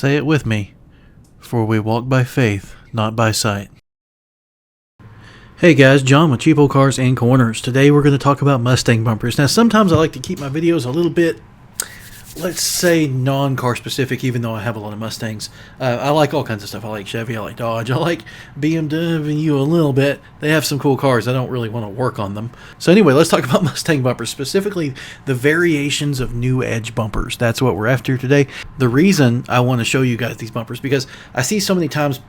Say it with me. For we walk by faith, not by sight. Hey guys, John with Cheapo Cars and Corners. Today we're going to talk about Mustang bumpers. Now sometimes I like to keep my videos a little bit, let's say, non-car specific, even though I have a lot of Mustangs. I like all kinds of stuff. I like Chevy, I like Dodge, I like BMW a little bit. They have some cool cars. I don't really want to work on them. So anyway, let's talk about Mustang bumpers, specifically the variations of new edge bumpers. That's what we're after today. The reason I want to show you guys these bumpers, because I see so many times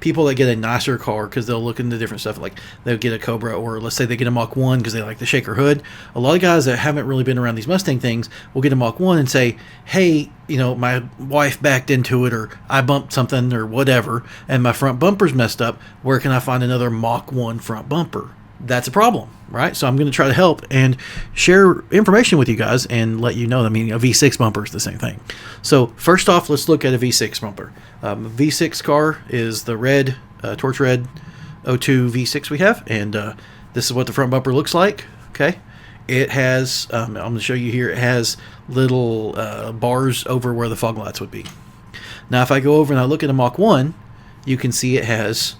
people that get a nicer car because they'll look into different stuff, like they'll get a Cobra, or let's say they get a Mach 1 because they like the shaker hood. A lot of guys that haven't really been around these Mustang things will get a Mach 1 and say, hey, you know, my wife backed into it, or I bumped something or whatever, and my front bumper's messed up. Where can I find another Mach 1 front bumper? That's a problem, right? So I'm going to try to help and share information with you guys and let you know. I mean, a V6 bumper is the same thing. So first off, let's look at a V6 bumper. V6 car is the red, torch red 02 V6 we have, and this is what the front bumper looks like. Okay, it has, I'm going to show you here, it has little bars over where the fog lights would be. Now if I go over and I look at a Mach 1, you can see it has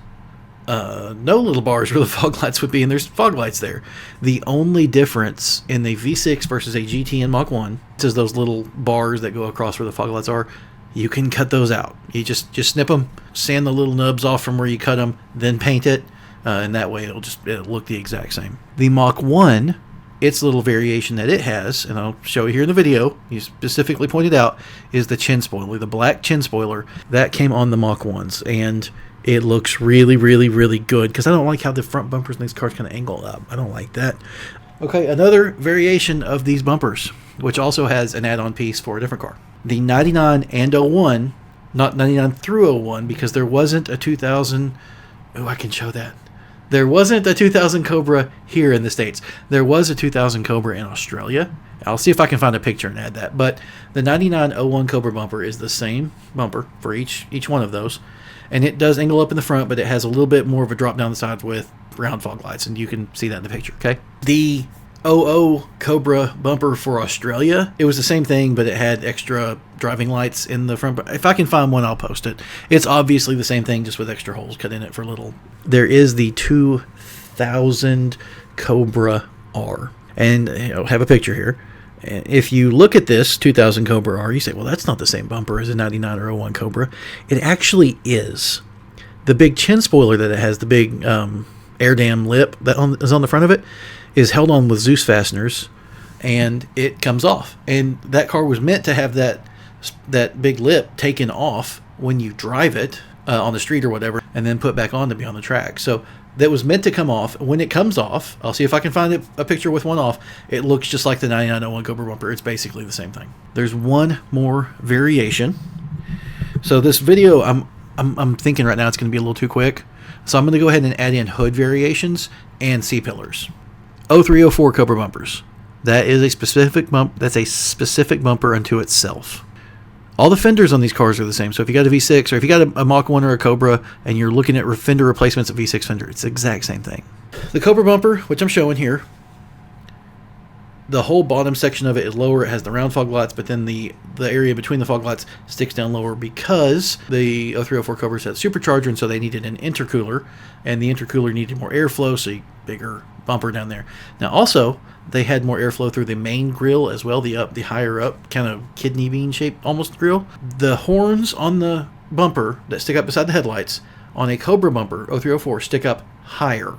no little bars where the fog lights would be, and there's fog lights there. The only difference in the V6 versus a GT and Mach 1 is those little bars that go across where the fog lights are. You can cut those out. You just snip them, sand the little nubs off from where you cut them, then paint it, and that way it'll look the exact same. The Mach 1, its little variation that it has, and I'll show you here in the video, you specifically pointed out, is the chin spoiler, the black chin spoiler that came on the Mach 1s, and it looks really, really, really good, because I don't like how the front bumpers in these cars kind of angle up. I don't like that. Okay, another variation of these bumpers, which also has an add-on piece for a different car. The 99 and 01, not 99 through 01, because there wasn't a 2000... Oh, I can show that. There wasn't a 2000 Cobra here in the States. There was a 2000 Cobra in Australia. I'll see if I can find a picture and add that. But the 9901 Cobra bumper is the same bumper for each one of those. And it does angle up in the front, but it has a little bit more of a drop down the sides with round fog lights, and you can see that in the picture, okay? The 00 Cobra bumper for Australia, it was the same thing, but it had extra driving lights in the front. If I can find one, I'll post it. It's obviously the same thing, just with extra holes cut in it for little. There is the 2000 Cobra R, and I have a picture here. If you look at this 2000 Cobra R, you say, well, that's not the same bumper as a 99 or 01 Cobra. It actually is. The big chin spoiler that it has, the big air dam lip that is on the front of it, is held on with Zeus fasteners, and it comes off. And that car was meant to have that big lip taken off when you drive it on the street or whatever, and then put back on to be on the track. So that was meant to come off. When it comes off, I'll see if I can find a picture with one off. It looks just like the 9901 Cobra bumper. It's basically the same thing. There's one more variation. So this video, I'm thinking right now it's going to be a little too quick. So I'm going to go ahead and add in hood variations and C-pillars. 0304 Cobra bumpers. That is a specific bump. That's a specific bumper unto itself. All the fenders on these cars are the same. So if you got a V6, or if you got a Mach 1 or a Cobra, and you're looking at fender replacements of V6 fender, it's the exact same thing. The Cobra bumper, which I'm showing here, the whole bottom section of it is lower. It has the round fog lights, but then the area between the fog lights sticks down lower because the 0304 Cobras had a supercharger, and so they needed an intercooler, and the intercooler needed more airflow, so bigger bumper down there. Now also, they had more airflow through the main grille as well, the higher up, kind of kidney bean shaped almost grille. The horns on the bumper that stick up beside the headlights on a Cobra bumper, 0304, stick up higher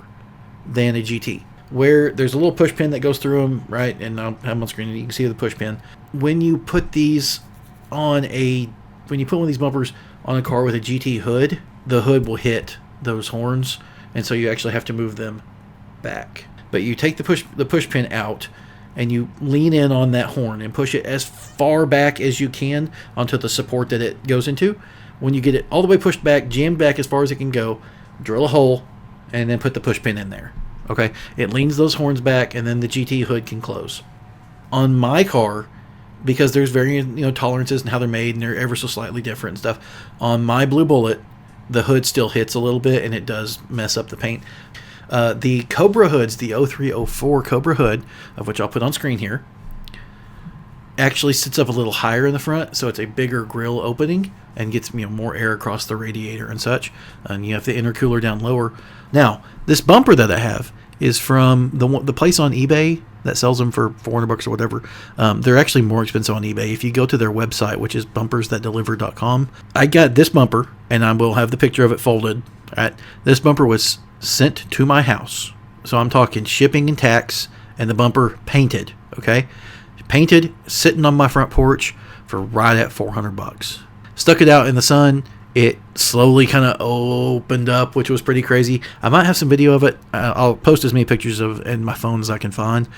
than a GT, where there's a little push pin that goes through them, right? And I'll have them on screen, and you can see the push pin. When you put these on when you put one of these bumpers on a car with a GT hood, the hood will hit those horns, and so you actually have to move them back. But you take the push pin out, and you lean in on that horn and push it as far back as you can onto the support that it goes into. When you get it all the way pushed back, jammed back as far as it can go, drill a hole, and then put the push pin in there. Okay, it leans those horns back, and then the GT hood can close. On my car, because there's varying tolerances and how they're made, and they're ever so slightly different and stuff. On my Blue Bullet, the hood still hits a little bit, and it does mess up the paint. The Cobra hoods, the 0304 Cobra hood, of which I'll put on screen here, actually sits up a little higher in the front, so it's a bigger grill opening and gets more air across the radiator and such. And you have the intercooler down lower. Now, this bumper that I have is from the place on eBay that sells them for $400 or whatever. They're actually more expensive on eBay. If you go to their website, which is bumpersthatdeliver.com, I got this bumper, and I will have the picture of it folded. Right? This bumper was sent to my house. So I'm talking shipping and tax, and the bumper painted, okay? Painted, sitting on my front porch for right at $400. Stuck it out in the sun. It slowly kind of opened up, which was pretty crazy. I might have some video of it. I'll post as many pictures of in my phone as I can find.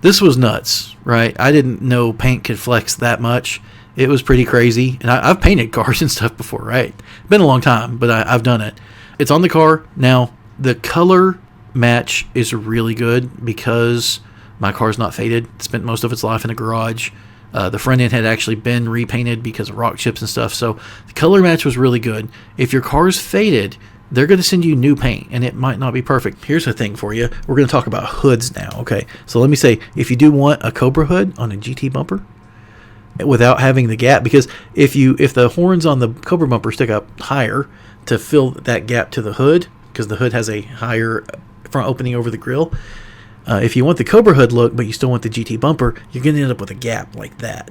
This was nuts, right? I didn't know paint could flex that much. It was pretty crazy. And I've painted cars and stuff before, right? Been a long time, but I've done it. It's on the car. Now, the color match is really good because my car's not faded. It spent most of its life in a garage. The front end had actually been repainted because of rock chips and stuff. So the color match was really good. If your car's faded, they're going to send you new paint, and it might not be perfect. Here's the thing for you. We're going to talk about hoods now, okay? So let me say, if you do want a Cobra hood on a GT bumper without having the gap, because if the horns on the Cobra bumper stick up higher to fill that gap to the hood, because the hood has a higher front opening over the grill, if you want the Cobra hood look, but you still want the GT bumper, you're going to end up with a gap like that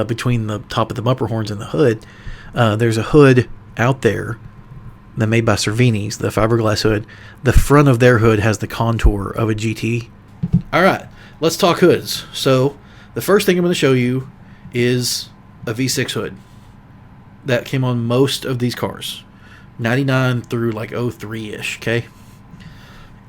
between the top of the bumper horns and the hood. There's a hood out there that made by Cervini's, the fiberglass hood. The front of their hood has the contour of a GT. All right, let's talk hoods. So the first thing I'm going to show you is a V6 hood that came on most of these cars, 99 through like 03-ish, okay?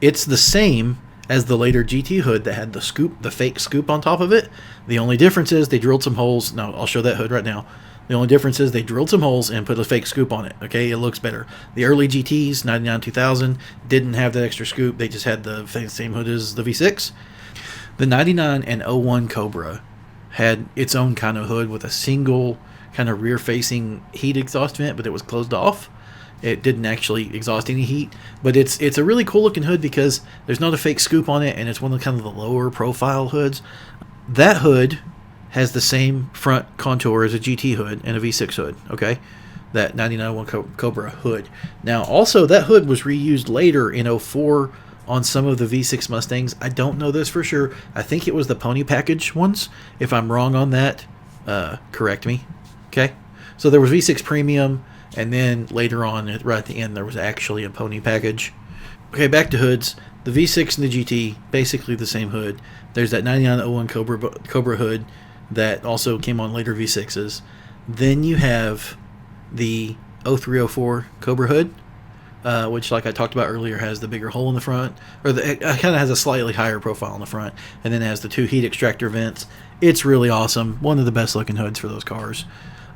It's the same as the later GT hood that had the fake scoop on top of it. The only difference is they drilled some holes. Now, I'll show that hood right now. The only difference is they drilled some holes and put a fake scoop on it. Okay, it looks better. The early GTs, 99, 2000, didn't have that extra scoop. They just had the same hood as the V6. The 99 and 01 Cobra had its own kind of hood with a single kind of rear-facing heat exhaust vent, but it was closed off. It didn't actually exhaust any heat, but it's a really cool looking hood because there's not a fake scoop on it, and it's one of the kind of the lower profile hoods. That hood has the same front contour as a GT hood and a V6 hood, okay? That 9901 Cobra hood. Now, also, that hood was reused later in 04 on some of the V6 Mustangs. I don't know this for sure. I think it was the pony package ones. If I'm wrong on that, correct me, okay? So there was V6 Premium, and then later on, right at the end, there was actually a pony package. Okay, back to hoods. The V6 and the GT, basically the same hood. There's that 9901 Cobra hood that also came on later V6s. Then you have the 0304 Cobra hood, which, like I talked about earlier, has the bigger hole in the front, or it kind of has a slightly higher profile in the front, and then it has the two heat extractor vents. It's really awesome. One of the best looking hoods for those cars.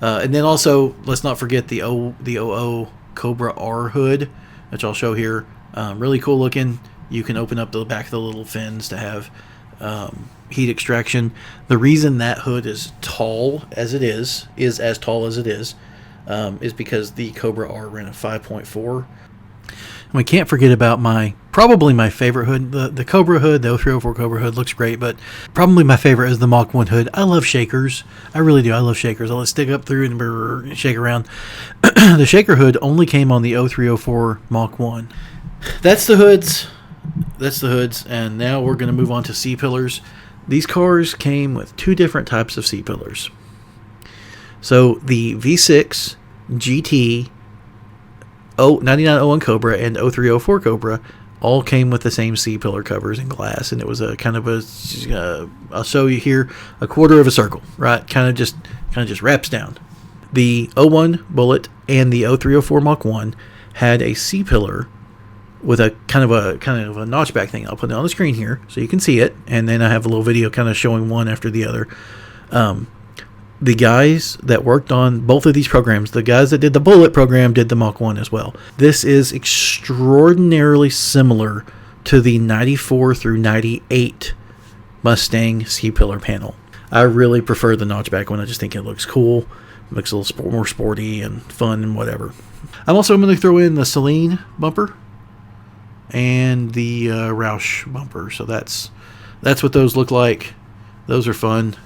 And then also, let's not forget the 00 Cobra R hood, which I'll show here. Really cool looking. You can open up the back of the little fins to have heat extraction. The reason that hood is tall as it is as tall as it is because the Cobra R ran a 5.4. And we can't forget about probably my favorite hood, the Cobra hood. The 0304 Cobra hood looks great, but probably my favorite is the Mach 1 hood. I love shakers. I really do. I love shakers. I'll stick up through and shake around. The shaker hood only came on the 0304 Mach 1. That's the hoods. And now we're going to move on to C-pillars. These cars came with two different types of C-pillars. So the V6 GT 9901 Cobra and 0304 Cobra all came with the same C-pillar covers and glass, and it was a kind of I'll show you here, a quarter of a circle, right? Kind of just wraps down. The 01 Bullet and the 0304 Mach 1 had a C-pillar with a kind of a notchback thing. I'll put it on the screen here so you can see it, and then I have a little video kind of showing one after the other. The guys that worked on both of these programs, the guys that did the Bullet program, did the Mach 1 as well. This is extraordinarily similar to the 94 through 98 Mustang C-pillar panel. I really prefer the notchback one. I just think it looks cool. It looks a little more sporty and fun and whatever. I'm also going to throw in the Celine bumper and the Roush bumper. So that's what those look like. Those are fun.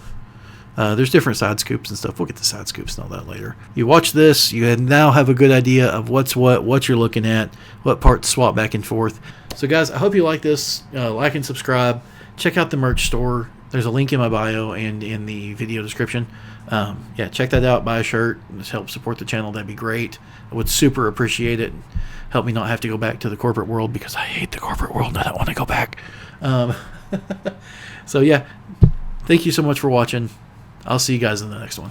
There's different side scoops and stuff. We'll get the side scoops and all that later. You watch this, you now have a good idea of what's what you're looking at, what parts swap back and forth. So guys, I hope you like this. Like and subscribe. Check out the merch store. There's a link in my bio and in the video description. Yeah, check that out. Buy a shirt. Just help support the channel. That'd be great. I would super appreciate it. Help me not have to go back to the corporate world, because I hate the corporate world and I don't want to go back. So yeah, thank you so much for watching. I'll see you guys in the next one.